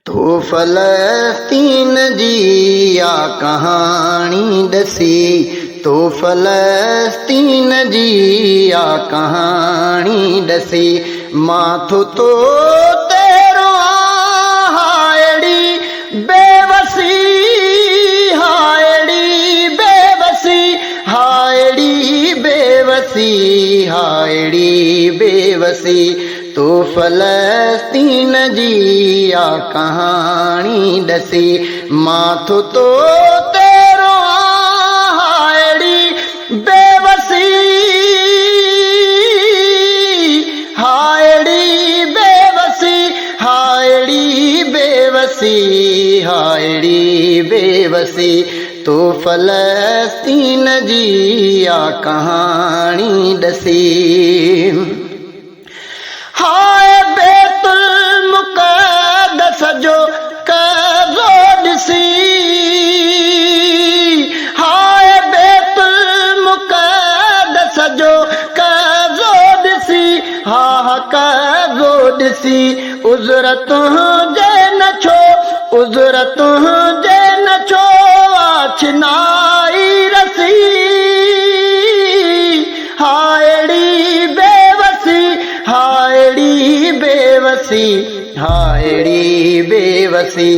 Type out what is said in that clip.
तो फ़लस्तीन जी आ कहानी दसी, तो फ़लस्तीन जी आ कहानी दसी। माथो तो तेरो हायड़ी बेवसी, हायड़ी बेवसी, हायड़ी बेवसी, हायड़ी बेवसी। तो फ़लस्तीन जी आ कहानी दसी। माथो तो तेरो हायड़ी बेवसी, हायड़ी बेवसी, हायड़ी बेवसी, हायड़ी बेवसी। तो फ़लस्तीन जी आ कहानी दसी। हाय बैतुल मुक़द्दस जो कज़ो ॾिसी, हाय बैतुल मुक़द्दस जो कज़ो ॾिसी, हा हा कज़ो ॾिसी। उज़र तुंहिंजे न छो, उज़र तुंहिंजे न छो छिनाई रसी, हायड़ी बेवसी, हायड़ी बेवसी, हायड़ी बेवसी।